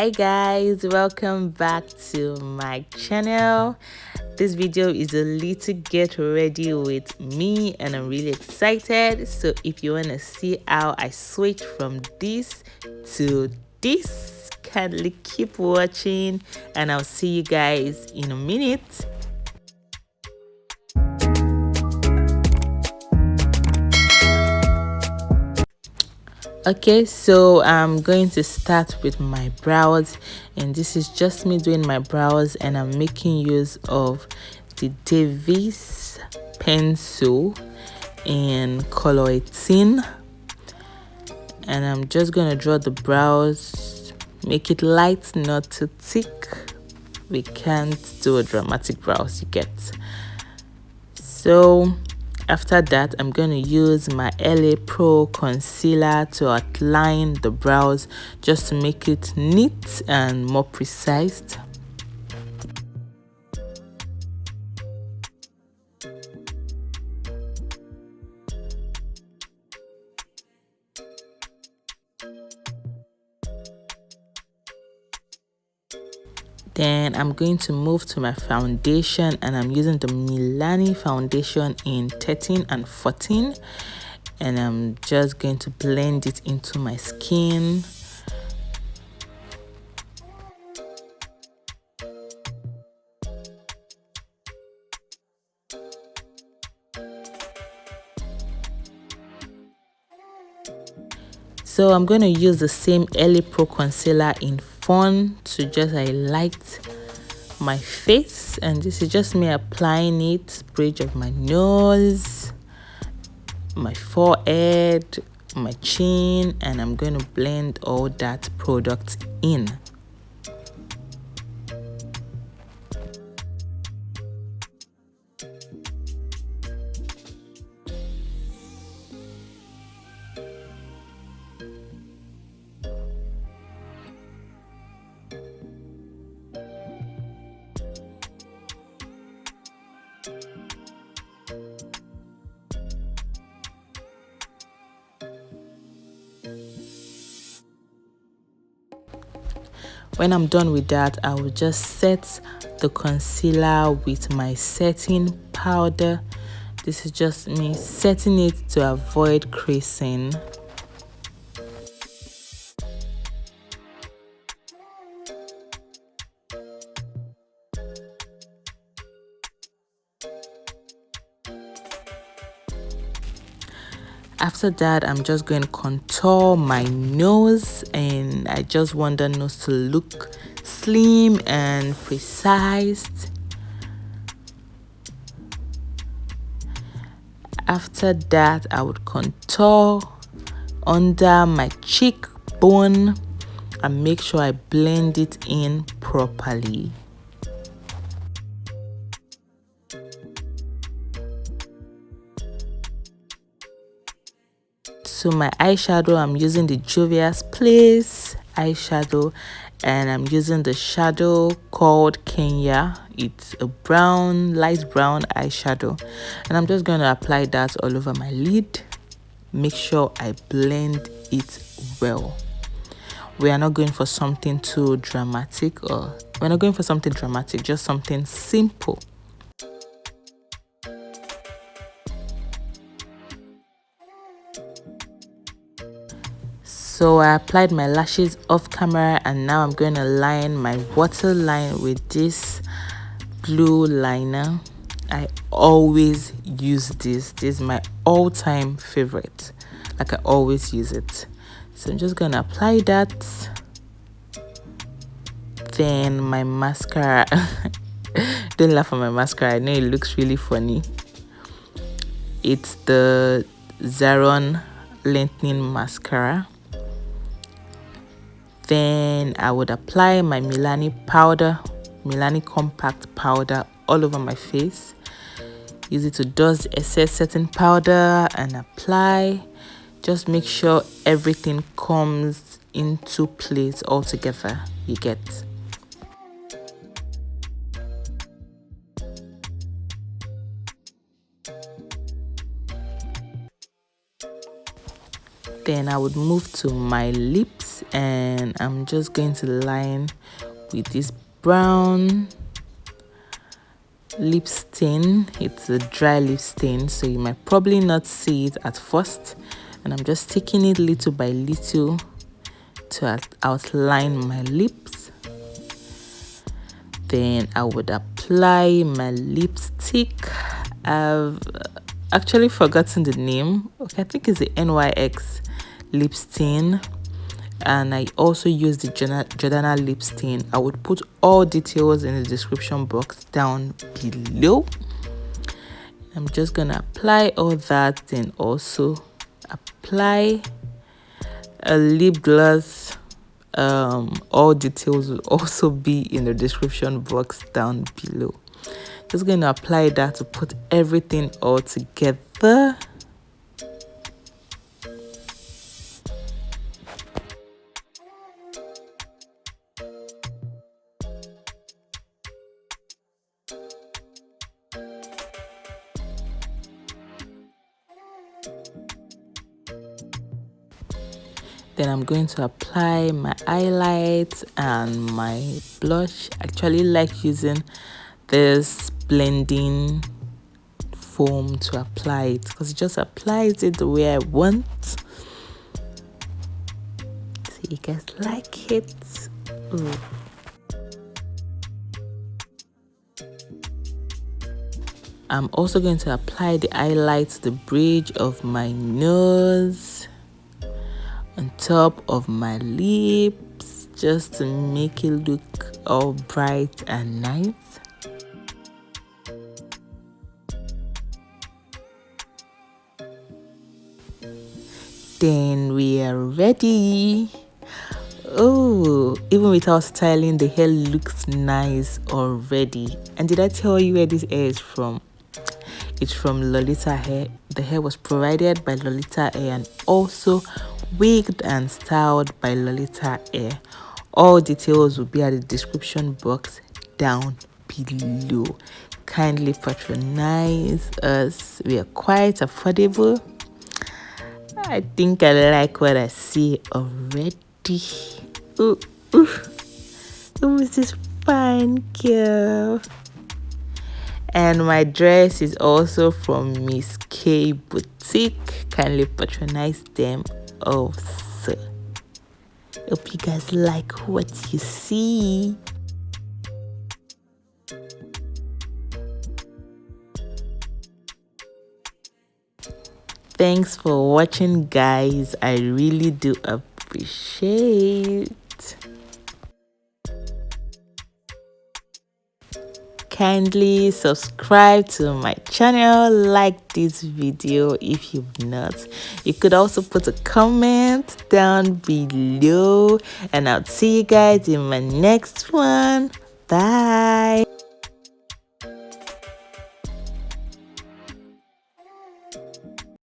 Hi guys, welcome back to my channel. This video is a little get ready with me and I'm really excited. So if you want to see how I switch from this to this, kindly keep watching and I'll see you guys in a minute. Okay, so I'm going to start with my brows, and this is just me doing my brows, and I'm making use of the Davis pencil in color 18, and I'm just gonna draw the brows, make it light, not too thick. We can't do a dramatic brows, you get. So after that, I'm going to use my L.A Pro concealer to outline the brows just to make it neat and more precise. Then I'm going to move to my foundation, and I'm using the Milani foundation in 13 and 14, and I'm just going to blend it into my skin. So I'm going to use the same L.A Pro concealer in Fawn to just highlight my face, and this is just me applying it, bridge of my nose, my forehead, my chin, and I'm going to blend all that product in. When I'm done with that, I will just set the concealer with my setting powder. This is just me setting it to avoid creasing. After that, I'm just going to contour my nose, and I just want the nose to look slim and precise. After that, I would contour under my cheekbone and make sure I blend it in properly. So my eyeshadow, I'm using the Juvia's Place eyeshadow, and I'm using the shadow called Kenya. It's a brown, light brown eyeshadow, and I'm just going to apply that all over my lid. Make sure I blend it well. We are not going for something too dramatic, or we're not going for something dramatic, just something simple. So I applied my lashes off camera, and now I'm going to line my waterline with this blue liner. I always use this. This is my all-time favorite. Like, I always use it. So I'm just going to apply that. Then my mascara. Don't laugh at my mascara. I know it looks really funny. It's the Zaron Lengthening mascara. Then I would apply my Milani powder, Milani compact powder, all over my face. Use it to dust the excess setting powder and apply. Just make sure everything comes into place all together, you get. Then I would move to my lips, and I'm just going to line with this brown lip stain. It's a dry lip stain, so you might probably not see it at first, and I'm just taking it little by little to outline my lips. Then I would apply my lipstick. I've actually forgotten the name. Okay, I think it's the NYX lip stain, and I also use the Jordana lip stain. I would put all details in the description box down below. I'm just gonna apply all that, then also apply a lip gloss. All details will also be in the description box down below. Just gonna apply that to put everything all together. Then I'm going to apply my highlight and my blush. I actually like using this blending foam to apply it because it just applies it the way I want. So you guys like it? Ooh. I'm also going to apply the highlight to the bridge of my nose, on top of my lips, just to make it look all bright and nice. Then we are ready. Oh, even without styling, the hair looks nice already. And did I tell you where this hair is from? It's from Lolitahair. The hair was provided by Lolitahair and also wigged and styled by Lolitahair. All details will be at the description box down below. Kindly patronize us. We are quite affordable. I think I like what I see already. Ooh, ooh. Who is this fine girl? And my dress is also from Miskayboutique. Kindly patronize them also. Hope you guys like what you see. Thanks for watching, guys. I really do appreciate. Kindly subscribe to my channel, like this video if you've not. You could also put a comment down below, and I'll see you guys in my next one. Bye.